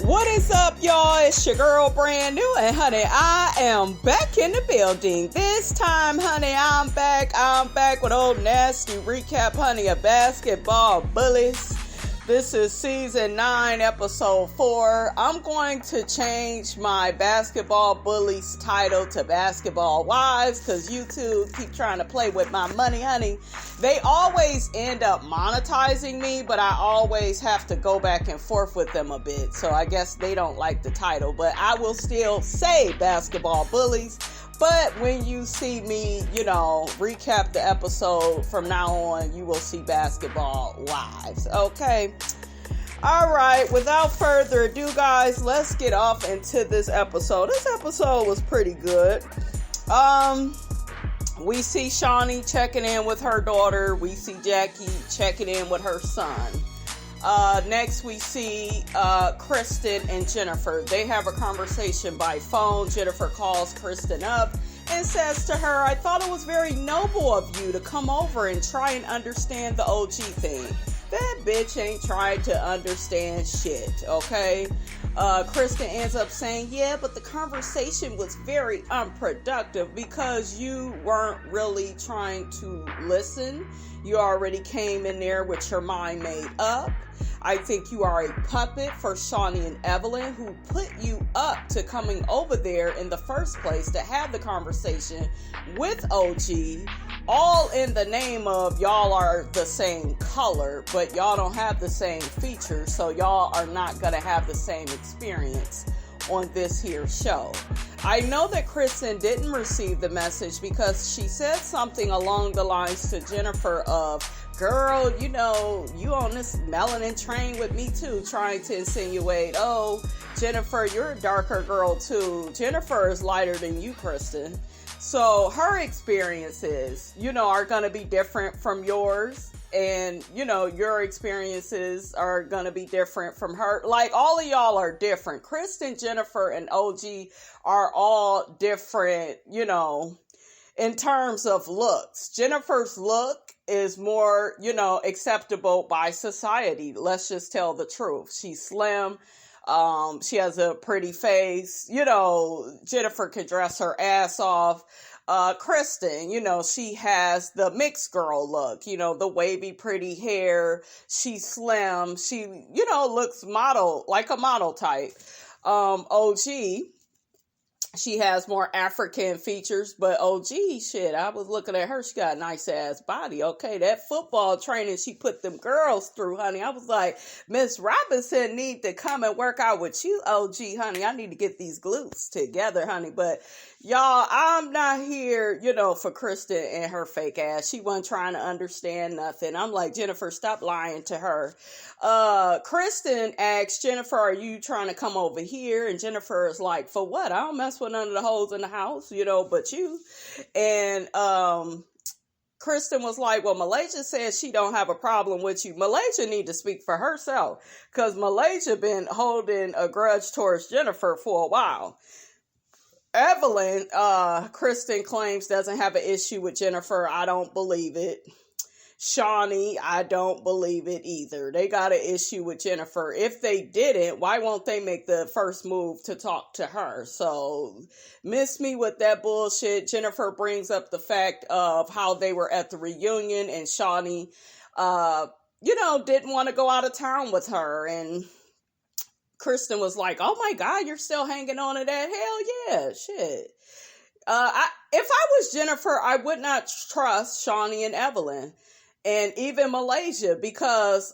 What is up, y'all? It's your girl, Brand New, and honey, I am back in the building. This time, honey, I'm back with old nasty recap, honey, of Basketball Bullies. This is season 9, episode 4. I'm going to change my Basketball Bullies title to Basketball Wives because YouTube keep trying to play with my money, honey. They always end up monetizing me, but I always have to go back and forth with them a bit. So I guess they don't like the title, but I will still say Basketball Bullies. But when you see me, recap the episode from now on, you will see Basketball Wives. Okay. All right. Without further ado, guys, let's get off into this episode. This episode was pretty good. We see Shawnee checking in with her daughter. We see Jackie checking in with her son. Next, we see Kristen and Jennifer. They have a conversation by phone. Jennifer calls Kristen up and says to her, I thought it was very noble of you to come over and try and understand the OG thing. That bitch ain't trying to understand shit, okay? Kristen ends up saying, yeah, but the conversation was very unproductive because you weren't really trying to listen. You already came in there with your mind made up. I think you are a puppet for Shawnee and Evelyn, who put you up to coming over there in the first place to have the conversation with OG, all in the name of y'all are the same color, but y'all don't have the same features, so y'all are not going to have the same experience on this here show. I know that Kristen didn't receive the message because she said something along the lines to Jennifer of, girl, you on this melanin train with me too, trying to insinuate, oh, Jennifer, you're a darker girl too. Jennifer is lighter than you, Kristen. So her experiences, are going to be different from yours. And, your experiences are going to be different from her. Like, all of y'all are different. Kristen, Jennifer, and OG are all different, in terms of looks. Jennifer's look is more, acceptable by society. Let's just tell the truth. She's slim. She has a pretty face. Jennifer can dress her ass off. Kristen, she has the mixed girl look, the wavy, pretty hair. She's slim. She, looks like a model type. OG, she has more African features, but OG, shit, I was looking at her. She got a nice ass body. Okay, that football training she put them girls through, honey. I was like, Miss Robinson need to come and work out with you, OG, honey. I need to get these glutes together, honey. But y'all, I'm not here, for Kristen and her fake ass. She wasn't trying to understand nothing. I'm like, Jennifer, stop lying to her. Kristen asks Jennifer, are you trying to come over here? And Jennifer is like, for what? I don't mess with none of the hoes in the house, but you. And Kristen was like, well, Malaysia says she don't have a problem with you. Malaysia need to speak for herself because Malaysia been holding a grudge towards Jennifer for a while. Evelyn, Kristen claims doesn't have an issue with Jennifer. I don't believe it. Shawnee, I don't believe it either. They got an issue with Jennifer. If they didn't, why won't they make the first move to talk to her? So, miss me with that bullshit. Jennifer brings up the fact of how they were at the reunion and Shawnee, didn't want to go out of town with her. And Kristen was like, oh my God, you're still hanging on to that? Hell yeah, shit. If I was Jennifer, I would not trust Shawnee and Evelyn. And even Malaysia, because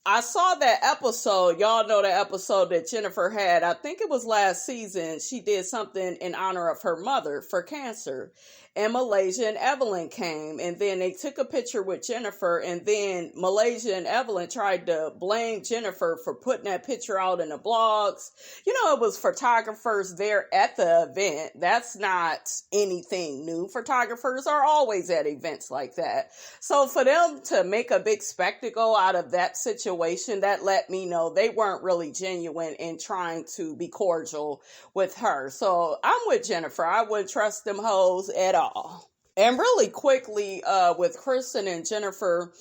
I saw that episode. Y'all know the episode that Jennifer had. I think it was last season. She did something in honor of her mother for cancer. And Malaysia and Evelyn came. And then they took a picture with Jennifer. And then Malaysia and Evelyn tried to blame Jennifer for putting that picture out in the blogs. It was photographers there at the event. That's not anything new. Photographers are always at events like that. So for them to make a big spectacle out of that situation, that let me know they weren't really genuine in trying to be cordial with her. So I'm with Jennifer. I wouldn't trust them hoes at all. And really quickly, with Kristen and Jennifer,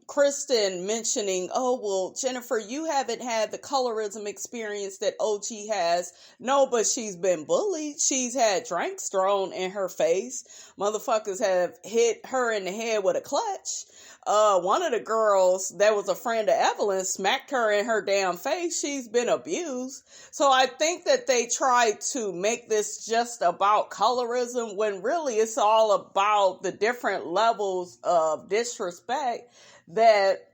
Kristen mentioning, oh, well, Jennifer, you haven't had the colorism experience that OG has. No, but she's been bullied. She's had drinks thrown in her face. Motherfuckers have hit her in the head with a clutch. One of the girls that was a friend of Evelyn smacked her in her damn face. She's been abused. So I think that they tried to make this just about colorism when really it's all about the different levels of disrespect that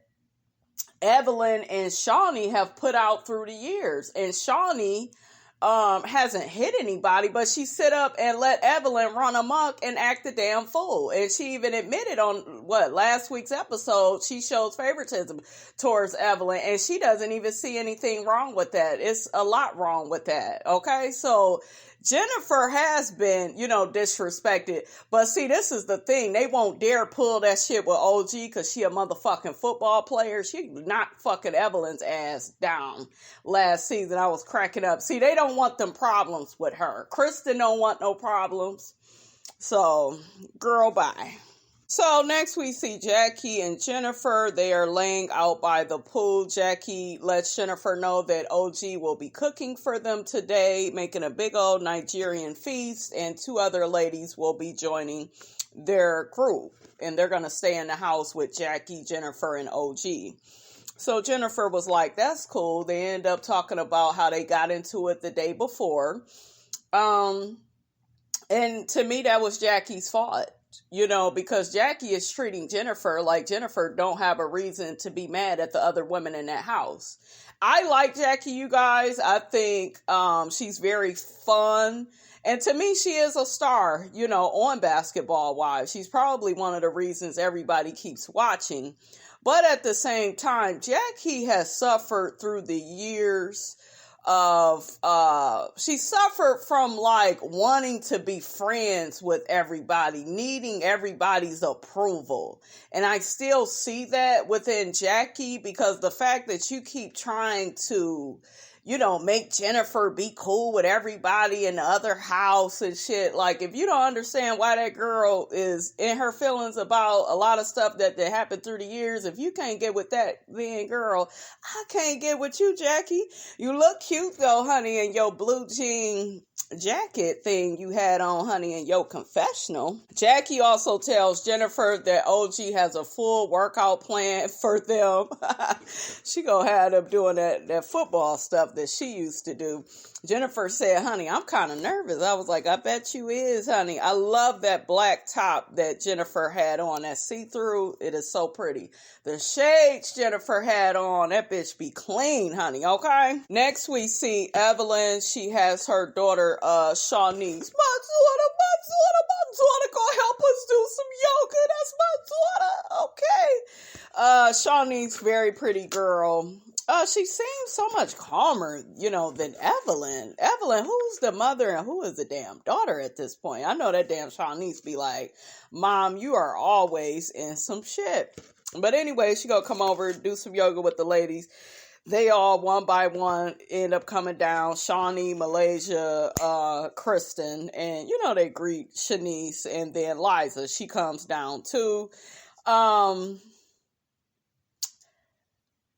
Evelyn and Shawnee have put out through the years. And Shawnee hasn't hit anybody, but she sit up and let Evelyn run amok and act a damn fool. And she even admitted on last week's episode, she shows favoritism towards Evelyn, and she doesn't even see anything wrong with that. It's a lot wrong with that. Okay. So Jennifer has been, disrespected. But see, this is the thing. They won't dare pull that shit with OG because she a motherfucking football player. She knocked fucking Evelyn's ass down last season. I was cracking up. See, they don't want them problems with her. Kristen don't want no problems. So, girl, bye. So next we see Jackie and Jennifer. They are laying out by the pool. Jackie lets Jennifer know that OG will be cooking for them today, making a big old Nigerian feast, and 2 other ladies will be joining their group. And they're going to stay in the house with Jackie, Jennifer, and OG. So Jennifer was like, that's cool. They end up talking about how they got into it the day before. And to me, that was Jackie's fault. Because Jackie is treating Jennifer like Jennifer don't have a reason to be mad at the other women in that house. I like Jackie, you guys. I think she's very fun. And to me, she is a star, on Basketball Wives. She's probably one of the reasons everybody keeps watching. But at the same time, Jackie has suffered through the years of she suffered from wanting to be friends with everybody, needing everybody's approval. And I still see that within Jackie, because the fact that you keep trying to make Jennifer be cool with everybody in the other house and shit. If you don't understand why that girl is in her feelings about a lot of stuff that happened through the years, if you can't get with that, then girl, I can't get with you, Jackie. You look cute though, honey, in your blue jean jacket thing you had on, honey, in your confessional. Jackie also tells Jennifer that OG has a full workout plan for them. She gonna have them doing that football stuff that she used to do. Jennifer said, honey, I'm kind of nervous. I was like, I bet you is, honey. I love that black top that Jennifer had on, that see-through. It is so pretty. The shades Jennifer had on, that bitch be clean, honey, okay? Next, we see Evelyn. She has her daughter, Shawnee's. My daughter gonna help us do some yoga. That's my daughter, okay? Shawnee's very pretty girl. She seems so much calmer, than Evelyn. Evelyn, who's the mother and who is the damn daughter at this point? I know that damn Shawnee's be like, Mom, you are always in some shit. But anyway, she gonna come over, do some yoga with the ladies. They all, one by one, end up coming down. Shawnee, Malaysia, Kristen, and, they greet Shanice, and then Liza. She comes down too.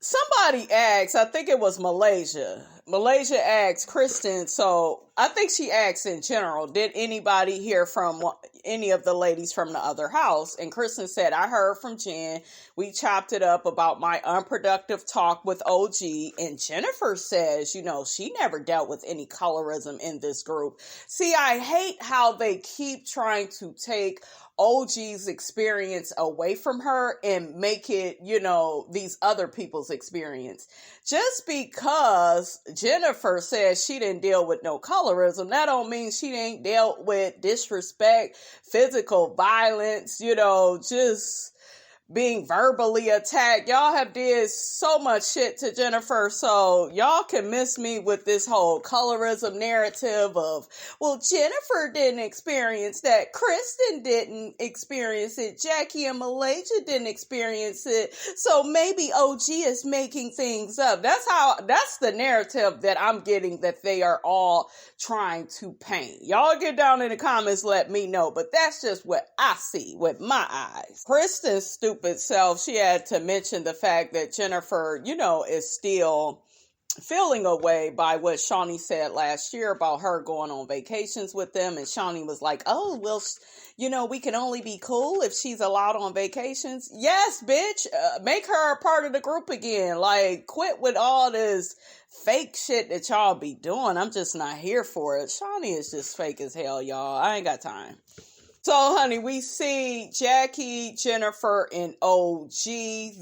Somebody asked, I think it was Malaysia. Malaysia asked Kristen, so I think she asked in general, did anybody hear from any of the ladies from the other house? And Kristen said, I heard from Jen. We chopped it up about my unproductive talk with OG. And Jennifer says, she never dealt with any colorism in this group. See, I hate how they keep trying to take OG's experience away from her and make it, these other people's experience. Just because Jennifer says she didn't deal with no colorism, that don't mean she ain't dealt with disrespect, physical violence, just being verbally attacked. Y'all have did so much shit to Jennifer, so y'all can miss me with this whole colorism narrative of, well, Jennifer didn't experience that, Kristen didn't experience it, Jackie and Malaysia didn't experience it, so maybe OG is making things up. That's the narrative that I'm getting that they are all trying to paint. Y'all get down in the comments, let me know, but that's just what I see with my eyes. Kristen's stupid stupid self, she had to mention the fact that Jennifer, is still feeling away by what Shawnee said last year about her going on vacations with them. And Shawnee was like, oh, well, we can only be cool if she's allowed on vacations. Yes, bitch, make her a part of the group again. Like, quit with all this fake shit that y'all be doing. I'm just not here for it. Shawnee is just fake as hell, y'all. I ain't got time. So, honey, we see Jackie, Jennifer, and OG.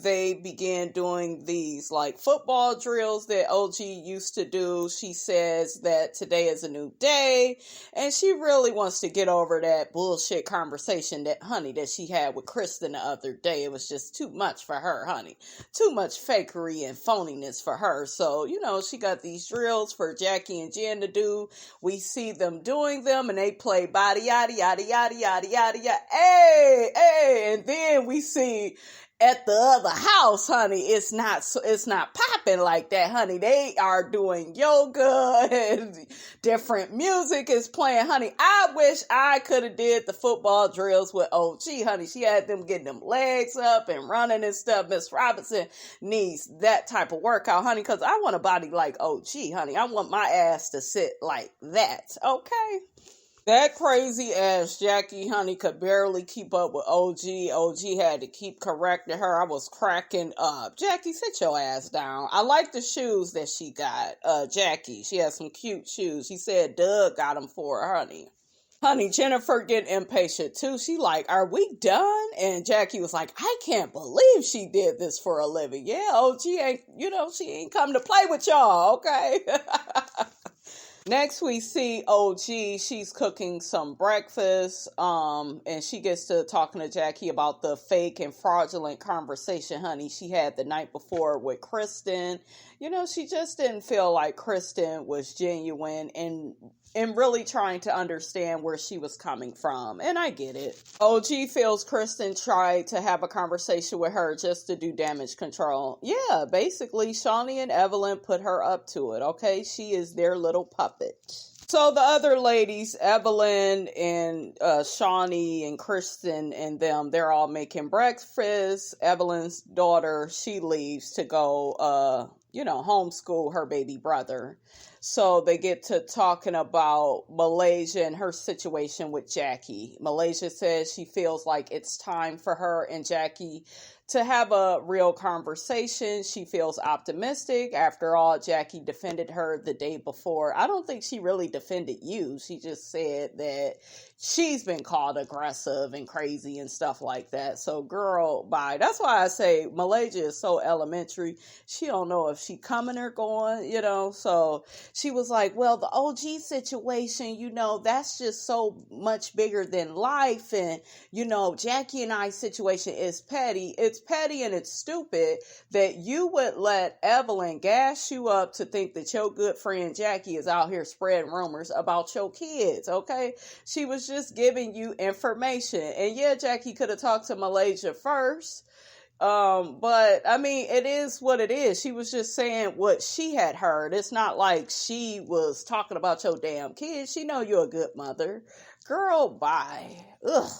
They began doing these, like, football drills that OG used to do. She says that today is a new day, and she really wants to get over that bullshit conversation that she had with Kristen the other day. It was just too much for her, honey. Too much fakery and phoniness for her. So, she got these drills for Jackie and Jen to do. We see them doing them, and they play body, yada, yada, yada, yada, yada, yada. Hey, and then we see at the other house, honey, it's not popping like that, honey. They are doing yoga and different music is playing, honey. I wish I could have did the football drills with OG, honey. She had them getting them legs up and running and stuff. Miss Robinson needs that type of workout, honey, because I want a body like OG, honey. I want my ass to sit like that, okay? That crazy ass Jackie, honey, could barely keep up with OG. OG had to keep correcting her. I was cracking up. Jackie, sit your ass down. I like the shoes that she got. Jackie, she has some cute shoes. She said Doug got them for her, honey. Honey, Jennifer getting impatient too. She like, are we done? And Jackie was like, I can't believe she did this for a living. Yeah, OG ain't, she ain't come to play with y'all, okay? Next, we see OG. She's cooking some breakfast, and she gets to talking to Jackie about the fake and fraudulent conversation, honey, she had the night before with Kristen. She just didn't feel like Kristen was genuine and really trying to understand where she was coming from. And I get it. OG feels Kristen tried to have a conversation with her just to do damage control. Yeah, basically, Shawnee and Evelyn put her up to it, okay? She is their little puppet. So the other ladies, Evelyn and Shawnee and Kristen and them, they're all making breakfast. Evelyn's daughter, she leaves to go, homeschool her baby brother. So they get to talking about Malaysia and her situation with Jackie. Malaysia says she feels like it's time for her and Jackie to have a real conversation. She feels optimistic. After all, Jackie defended her the day before. I don't think she really defended you. She just said that she's been called aggressive and crazy and stuff like that. So girl, bye. That's why I say Malaysia is so elementary. She don't know if she coming or going, So she was like, well, the OG situation, that's just so much bigger than life. And, Jackie and I's situation is petty. It's petty and it's stupid that you would let Evelyn gas you up to think that your good friend Jackie is out here spreading rumors about your kids, okay? She was just giving you information. And yeah, Jackie could have talked to Malaysia first. But I mean, it is what it is. She was just saying what she had heard. It's not like she was talking about your damn kids. She know you're a good mother. Girl, bye. Ugh.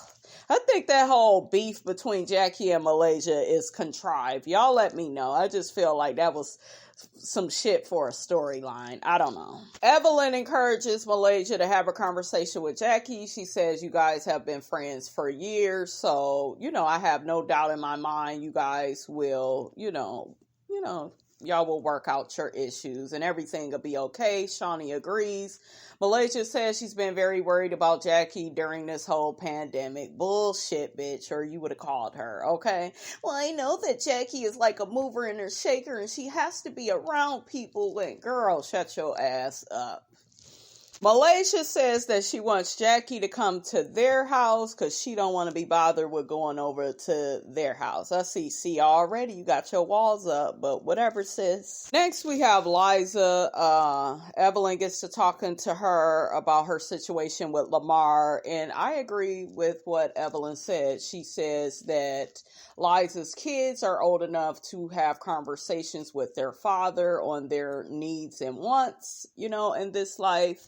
I think that whole beef between Jackie and Malaysia is contrived. Y'all let me know. I just feel like that was some shit for a storyline. I don't know. Evelyn encourages Malaysia to have a conversation with Jackie. She says you guys have been friends for years. So, I have no doubt in my mind you guys will, y'all will work out your issues and everything will be okay. Shawnee agrees. Malaysia says she's been very worried about Jackie during this whole pandemic. Bullshit, bitch, or you would have called her, okay? Well, I know that Jackie is like a mover and a shaker and she has to be around people. And girl, shut your ass up. Malaysia says that she wants Jackie to come to their house because she don't want to be bothered with going over to their house. I see already you got your walls up, but whatever, sis. Next we have Liza. Evelyn gets to talking to her about her situation with Lamar, and I agree with what Evelyn said. She says that Liza's kids are old enough to have conversations with their father on their needs and wants, in this life.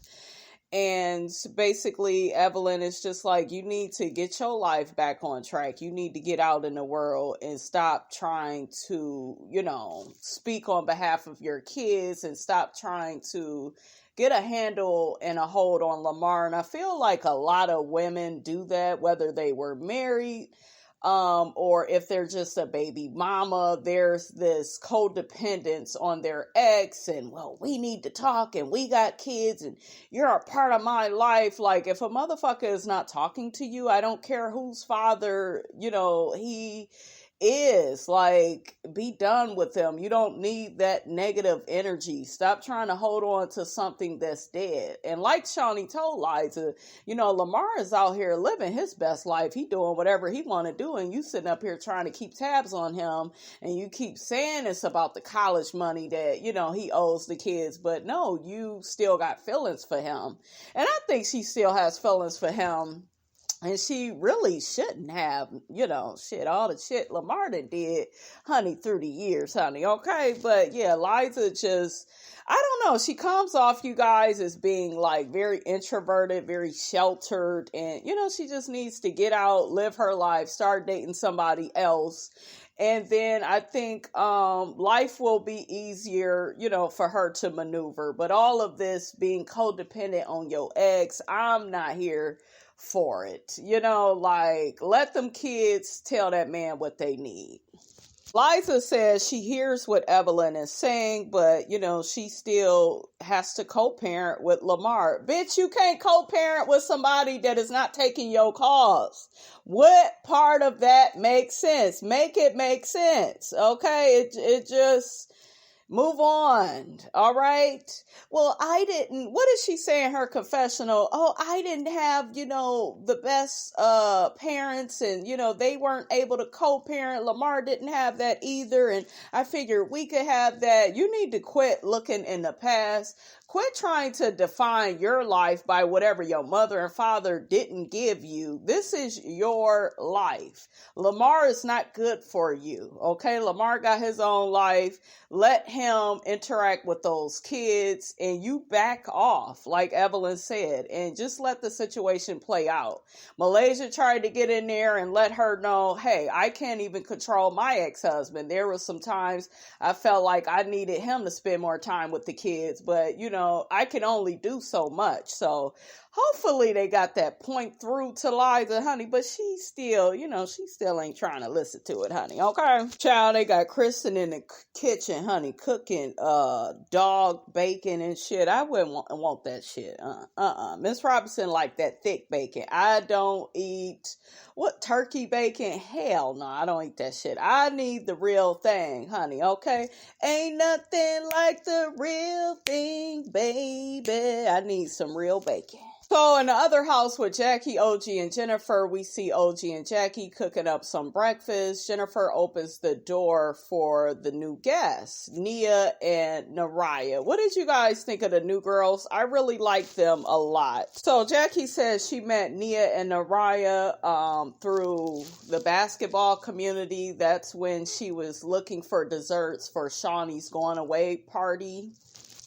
And basically, Evelyn is just like, you need to get your life back on track. You need to get out in the world and stop trying to, speak on behalf of your kids, and stop trying to get a handle and a hold on Lamar. And I feel like a lot of women do that, whether they were married, or if they're just a baby mama. There's this codependence on their ex, and, well, we need to talk, and we got kids, and you're a part of my life. Like, if a motherfucker is not talking to you, I don't care whose father, he is, like, be done with them. You don't need that negative energy. Stop trying to hold on to something that's dead. And like Shawnee told Liza, Lamar is out here living his best life. He doing whatever he want to do, and you sitting up here trying to keep tabs on him, and you keep saying it's about the college money that, he owes the kids. But no, you still got feelings for him. And I think she still has feelings for him. And she really shouldn't have, all the shit Lamar did, honey, through the years, honey, okay? But yeah, Liza just, I don't know, she comes off, you guys, as being like very introverted, very sheltered, and, she just needs to get out, live her life, start dating somebody else. And then I think life will be easier, for her to maneuver. But all of this being codependent on your ex, I'm not here for it. Let them kids tell that man what they need. Liza says she hears what Evelyn is saying, but, she still has to co-parent with Lamar. Bitch, you can't co-parent with somebody that is not taking your cause. What part of that makes sense? Make it make sense, okay? It just... Move on. All right. Well, what is she saying in her confessional? Oh, I didn't have, the best parents, and, they weren't able to co-parent. Lamar didn't have that either. And I figured we could have that. You need to quit looking in the past. Quit trying to define your life by whatever your mother and father didn't give you. This is your life. Lamar is not good for you. Okay. Lamar got his own life. Let him interact with those kids, and you back off, like Evelyn said, and just let the situation play out. Malaysia tried to get in there and let her know, hey, I can't even control my ex-husband. There were some times I felt like I needed him to spend more time with the kids, but, I can only do so much. So hopefully they got that point through to Liza, honey, but she still, she still ain't trying to listen to it, honey, okay? Child, they got Kristen in the kitchen, honey, cooking dog bacon and shit. I wouldn't want that shit. Miss Robinson like that thick bacon. I don't eat turkey bacon? Hell no, I don't eat that shit. I need the real thing, honey, okay? Ain't nothing like the real thing, baby. I need some real bacon. So in the other house with Jackie, OG, and Jennifer, we see OG and Jackie cooking up some breakfast. Jennifer opens the door for the new guests, Nia and Naraya. What did you guys think of the new girls? I really like them a lot. So Jackie says she met Nia and Naraya through the basketball community. That's when she was looking for desserts for Shawnee's going away party.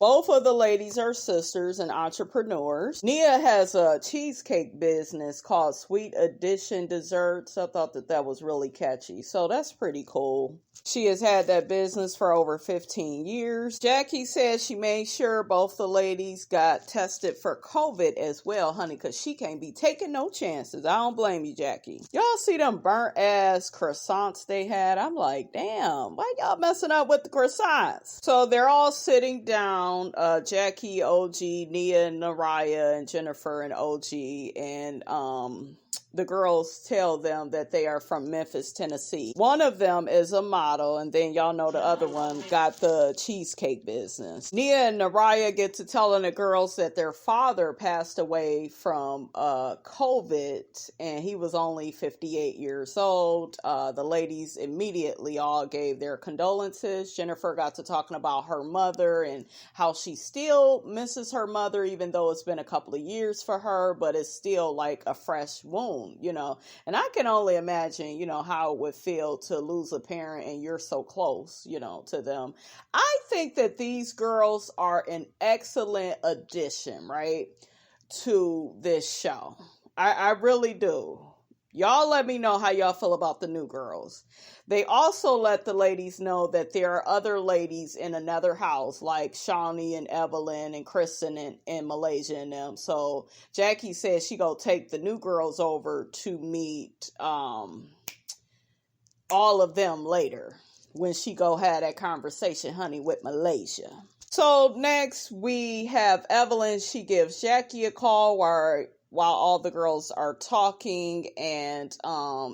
Both of the ladies are sisters and entrepreneurs. Nia has a cheesecake business called Sweet Addition Desserts. I thought that was really catchy. So that's pretty cool. She has had that business for over 15 years. Jackie says she made sure both the ladies got tested for COVID as well, honey, because she can't be taking no chances. I don't blame you, Jackie. Y'all see them burnt ass croissants they had? I'm like, damn, why y'all messing up with the croissants? So they're all sitting down. Jackie, OG, Nia, and Naraya, and Jennifer, and OG, and the girls tell them that they are from Memphis, Tennessee. One of them is a model, and then y'all know the other one got the cheesecake business. Nia and Naraya get to telling the girls that their father passed away from COVID, and he was only 58 years old. The ladies immediately all gave their condolences. Jennifer got to talking about her mother and how she still misses her mother, even though it's been a couple of years for her, but it's still like a fresh wound. And I can only imagine, how it would feel to lose a parent and you're so close, to them. I think that these girls are an excellent addition, right, to this show. I really do. Y'all let me know how y'all feel about the new girls. They also let the ladies know that there are other ladies in another house, like Shawnee and Evelyn and Kristen and Malaysia and them. So Jackie says she go take the new girls over to meet all of them later when she go have that conversation, honey, with Malaysia. So next we have Evelyn. She gives Jackie a call while all the girls are talking, and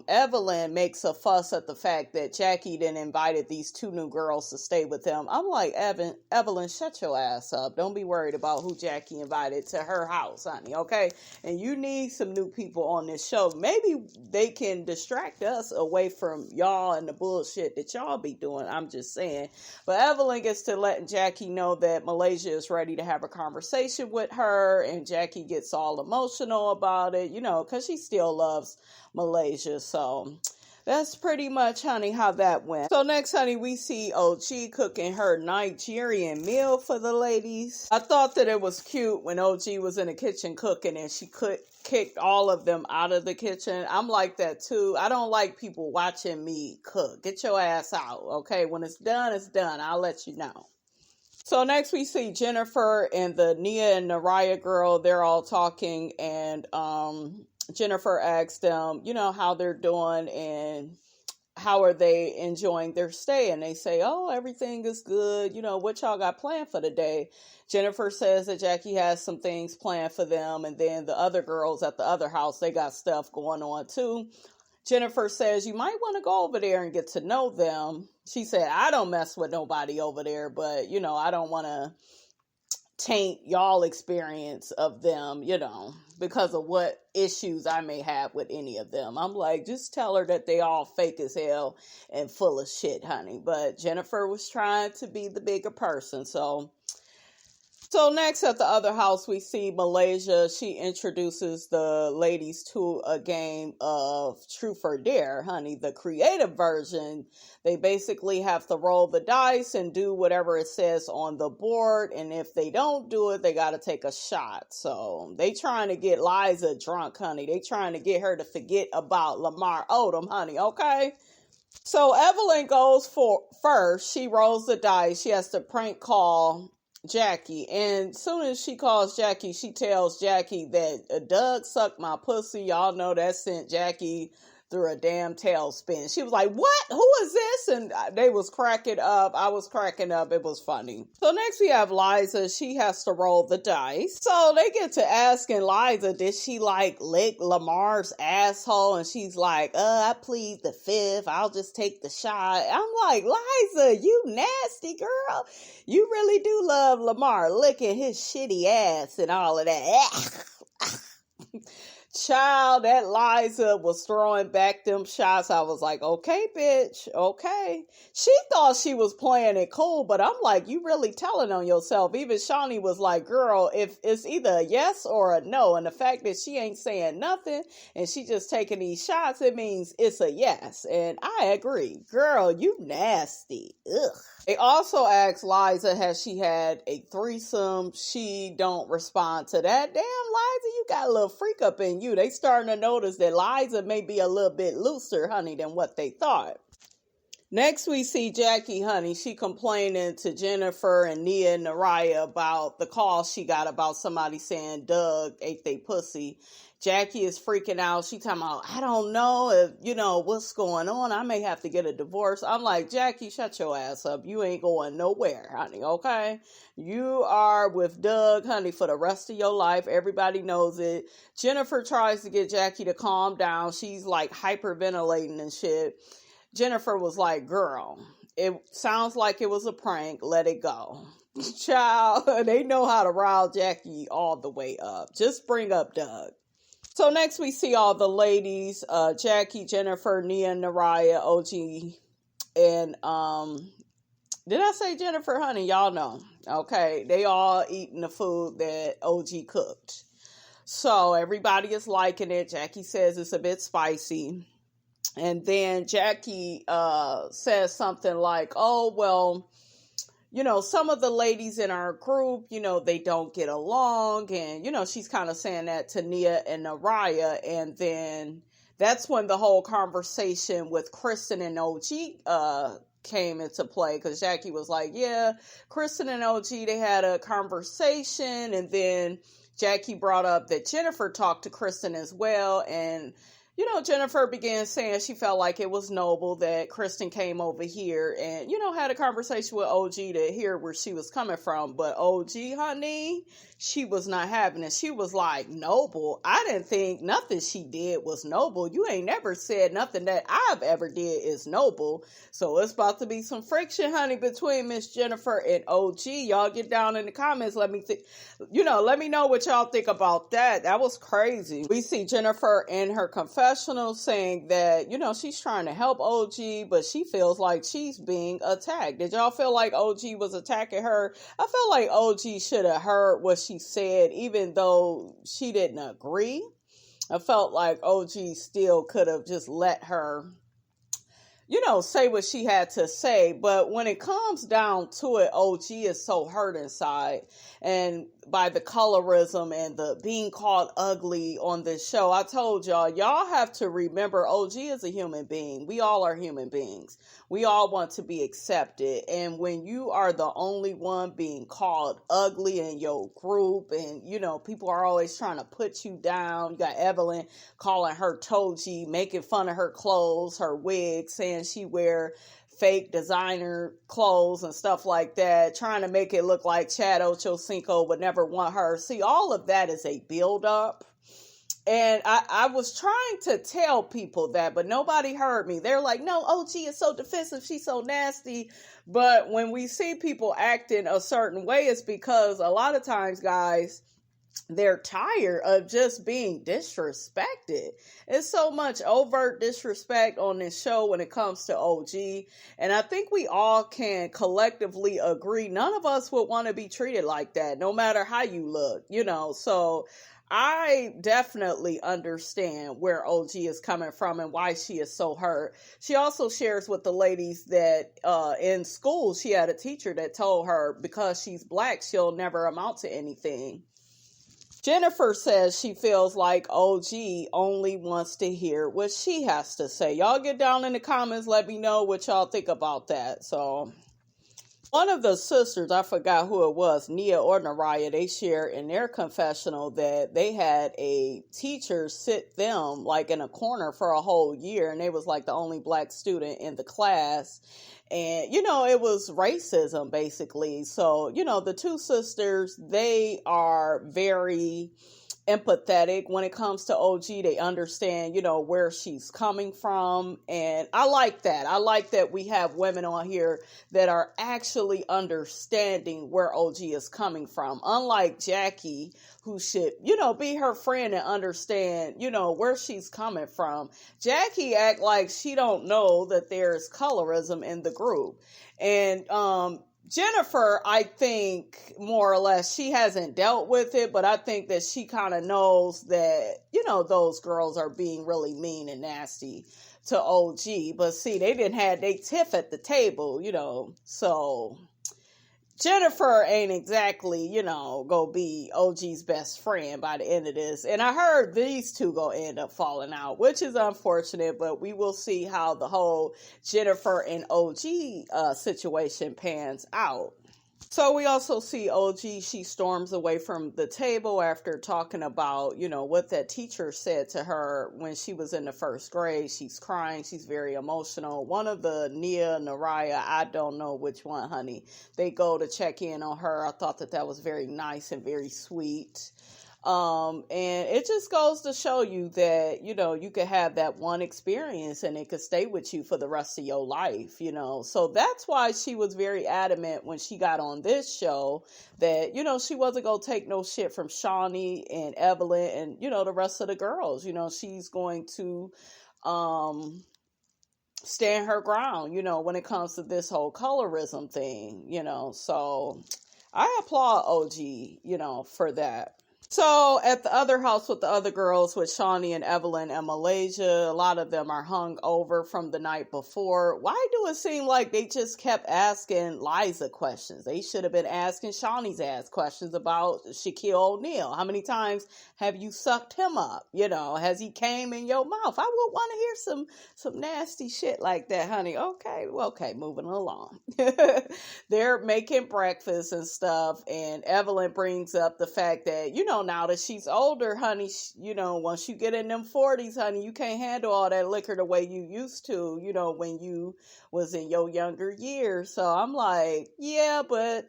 Evelyn makes a fuss at the fact that Jackie then invited these two new girls to stay with them. I'm like, Evelyn, shut your ass up. Don't be worried about who Jackie invited to her house, honey, okay? And you need some new people on this show. Maybe they can distract us away from y'all and the bullshit that y'all be doing. I'm just saying. But Evelyn gets to letting Jackie know that Malaysia is ready to have a conversation with her, and Jackie gets all emotional about it, because she still loves Malaysia. So that's pretty much, honey, how that went. So next, honey, we see OG cooking her Nigerian meal for the ladies. I thought that it was cute when OG was in the kitchen cooking and she kicked all of them out of the kitchen. I'm like that too. I don't like people watching me cook. Get your ass out, okay? When it's done, it's done. I'll let you know. So next we see Jennifer and the Nia and Naraya girl. They're all talking, and Jennifer asks them, how they're doing and how are they enjoying their stay. And they say, oh, everything is good. What y'all got planned for the day? Jennifer says that Jackie has some things planned for them. And then the other girls at the other house, they got stuff going on too. Jennifer says, you might want to go over there and get to know them. She said, I don't mess with nobody over there, but, I don't want to taint y'all experience of them, because of what issues I may have with any of them. I'm like, just tell her that they all fake as hell and full of shit, honey. But Jennifer was trying to be the bigger person, So next at the other house, we see Malaysia. She introduces the ladies to a game of Truth or Dare, honey. The creative version, they basically have to roll the dice and do whatever it says on the board. And if they don't do it, they got to take a shot. So they trying to get Liza drunk, honey. They trying to get her to forget about Lamar Odom, honey, okay? So Evelyn goes first. She rolls the dice. She has to prank call Jackie, and as soon as she calls Jackie, she tells Jackie that Doug sucked my pussy. Y'all know that sent Jackie through a damn tailspin. She was like, what? Who is this? And they was cracking up. I was cracking up. It was funny. So next we have Liza. She has to roll the dice. So they get to asking Liza, did she lick Lamar's asshole? And she's like, I plead the fifth. I'll just take the shot. I'm like, Liza, you nasty girl. You really do love Lamar licking his shitty ass and all of that. Child, that Liza was throwing back them shots. I was like, okay, bitch, okay. She thought she was playing it cool, but I'm like, you really telling on yourself. Even Shawnee was like, girl, if it's either a yes or a no, and the fact that she ain't saying nothing and she just taking these shots, it means it's a yes. And I agree. Girl, you nasty. Ugh. They also asked Liza, has she had a threesome? She don't respond to that. Damn, Liza, you got a little freak up in you. They starting to notice that Liza may be a little bit looser, honey, than what they thought. Next, we see Jackie, honey. She complaining to Jennifer and Nia and Naraya about the call she got about somebody saying Doug ate they pussy. Jackie is freaking out. She talking about, I don't know if, what's going on. I may have to get a divorce. I'm like, Jackie, shut your ass up. You ain't going nowhere, honey, okay? You are with Doug, honey, for the rest of your life. Everybody knows it. Jennifer tries to get Jackie to calm down. She's like hyperventilating and shit. Jennifer was like, girl, it sounds like it was a prank. Let it go. Child, they know how to rile Jackie all the way up. Just bring up Doug. So next we see all the ladies, Jackie, Jennifer, Nia, Naraya, OG, and did I say Jennifer, honey? Y'all know. Okay, they all eating the food that OG cooked. So everybody is liking it. Jackie says it's a bit spicy. And then Jackie says something like, oh, well, some of the ladies in our group, they don't get along. And, she's kind of saying that to Nia and Naraya. And then that's when the whole conversation with Kristen and OG came into play, because Jackie was like, yeah, Kristen and OG, they had a conversation. And then Jackie brought up that Jennifer talked to Kristen as well. And Jennifer began saying she felt like it was noble that Kristen came over here and, had a conversation with OG to hear where she was coming from. But OG, honey, she was not having it. She was like, noble? I didn't think nothing she did was noble. You ain't never said nothing that I've ever did is noble. So it's about to be some friction, honey, between Miss Jennifer and OG. Y'all get down in the comments. Let me know what y'all think about that. That was crazy. We see Jennifer in her confessional saying that, she's trying to help OG, but she feels like she's being attacked. Did y'all feel like OG was attacking her? I feel like OG should have heard what she said, even though she didn't agree. I felt like OG still could have just let her, say what she had to say. But when it comes down to it, OG is so hurt inside. And by the colorism and the being called ugly on this show, I told y'all have to remember OG is a human being. We all are human beings. We all want to be accepted. And when you are the only one being called ugly in your group, and, people are always trying to put you down. You got Evelyn calling her Toji, making fun of her clothes, her wig, saying she wear fake designer clothes and stuff like that, trying to make it look like Chad Ochocinco would never want her. See, all of that is a build-up. And I was trying to tell people that, but nobody heard me. They're like, no, OG is so defensive. She's so nasty. But when we see people acting a certain way, it's because a lot of times, guys, they're tired of just being disrespected. It's so much overt disrespect on this show when it comes to OG. And I think we all can collectively agree, none of us would want to be treated like that, no matter how you look, So I definitely understand where OG is coming from and why she is so hurt. She also shares with the ladies that in school, she had a teacher that told her because she's black, she'll never amount to anything. Jennifer says she feels like OG only wants to hear what she has to say. Y'all get down in the comments. Let me know what y'all think about that. So one of the sisters, I forgot who it was, Nia or Naraya, they shared in their confessional that they had a teacher sit them like in a corner for a whole year. And they was like the only black student in the class. And, it was racism, basically. So, the two sisters, they are very empathetic when it comes to OG. They understand, where she's coming from. And I like that. I like that we have women on here that are actually understanding where OG is coming from. Unlike Jackie, who should, be her friend and understand, where she's coming from. Jackie act like she don't know that there's colorism in the group. And, Jennifer, I think more or less she hasn't dealt with it, but I think that she kind of knows that, those girls are being really mean and nasty to OG. But see, they didn't have their tiff at the table, so Jennifer ain't exactly, go be OG's best friend by the end of this. And I heard these two gonna end up falling out, which is unfortunate, but we will see how the whole Jennifer and OG situation pans out. So we also see OG, she storms away from the table after talking about, what that teacher said to her when she was in the first grade. She's crying. She's very emotional. One of the Nia, Naraya, I don't know which one, honey, they go to check in on her. I thought that was very nice and very sweet. And it just goes to show you that, you could have that one experience and it could stay with you for the rest of your life, So that's why she was very adamant when she got on this show that, she wasn't going to take no shit from Shawnee and Evelyn and, the rest of the girls. She's going to stand her ground, when it comes to this whole colorism thing, So I applaud OG, for that. So at the other house with the other girls, with Shawnee and Evelyn and Malaysia, a lot of them are hung over from the night before. Why do it seem like they just kept asking Liza questions? They should have been asking Shawnee's ass questions about Shaquille O'Neal. How many times have you sucked him up? You know, has he came in your mouth? I would want to hear some nasty shit like that, honey. Okay, moving along. They're making breakfast and stuff, and Evelyn brings up the fact that, now that she's older, honey, once you get in them 40s, honey, you can't handle all that liquor the way you used to, when you was in your younger years. So I'm like, yeah, but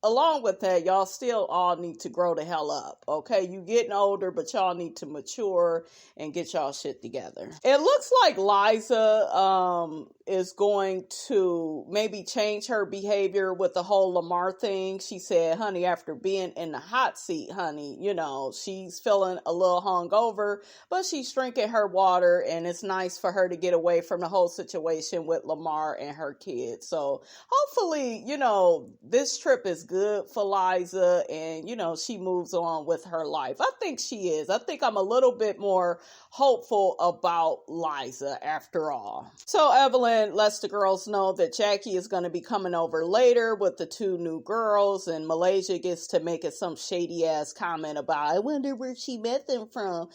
along with that, y'all still all need to grow the hell up, okay? You getting older, but y'all need to mature and get y'all shit together. It looks like Liza is going to maybe change her behavior with the whole Lamar thing. She said, honey, after being in the hot seat, honey, she's feeling a little hungover, but she's drinking her water, and it's nice for her to get away from the whole situation with Lamar and her kids. So hopefully, this trip is good for Liza, and she moves on with her life. I think she is. I think I'm a little bit more hopeful about Liza after all. So Evelyn lets the girls know that Jackie is going to be coming over later with the 2 new girls, and Malaysia gets to making some shady ass comment about, I wonder where she met them from.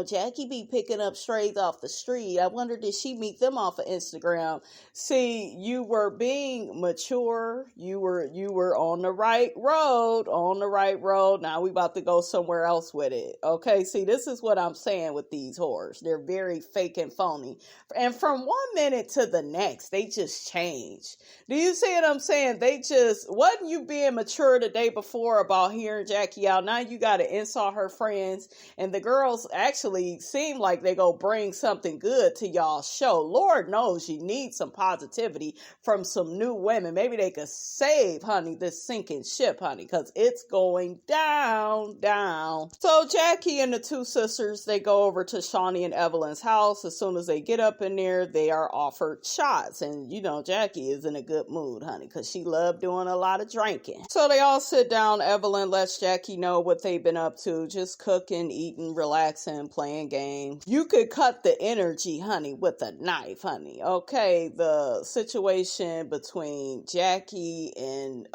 Jackie be picking up strays off the street. I wonder, did she meet them off of Instagram? See, you were being mature. You were on the right road. Now we about to go somewhere else with it. Okay, see, this is what I'm saying with these whores. They're very fake and phony. And from one minute to the next, they just change. Do you see what I'm saying? They just, wasn't you being mature the day before about hearing Jackie out? Now you got to insult her friends. And the girls actually seem like they go bring something good to y'all's show. Lord knows you need some positivity from some new women. Maybe they could save, honey, this sinking ship, honey, because it's going down. So Jackie and the 2 sisters, they go over to Shawnee and Evelyn's house. As soon as they get up in there, they are offered shots. And, Jackie is in a good mood, honey, because she loved doing a lot of drinking. So they all sit down. Evelyn lets Jackie know what they've been up to. Just cooking, eating, relaxing, playing games. You could cut the energy, honey, with a knife, honey. Okay, the situation between Jackie and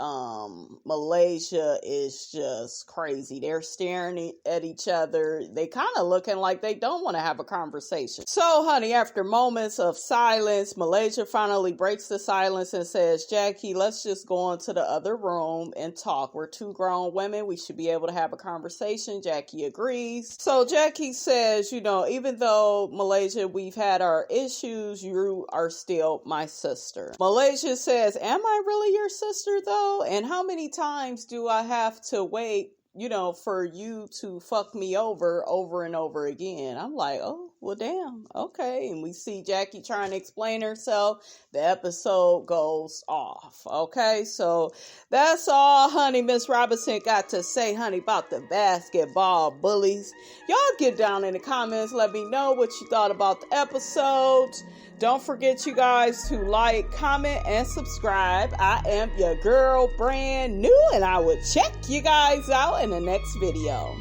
Malaysia is just crazy. They're staring at each other. They kind of looking like they don't want to have a conversation. So, honey, after moments of silence, Malaysia finally breaks the silence and says, Jackie, let's just go into the other room and talk. We're 2 grown women. We should be able to have a conversation. Jackie agrees. So Jackie says, even though, Malaysia, we've had our issues, you are still my sister. Malaysia says, am I really your sister though? And how many times do I have to wait, for you to fuck me over and over again? I'm like, oh, well, damn. Okay. And we see Jackie trying to explain herself. The episode goes off. Okay. So that's all, honey, Miss Robinson got to say, honey, about the basketball bullies. Y'all get down in the comments. Let me know what you thought about the episodes. Don't forget, you guys, to like, comment, and subscribe. I am your girl, brand new, and I will check you guys out in the next video.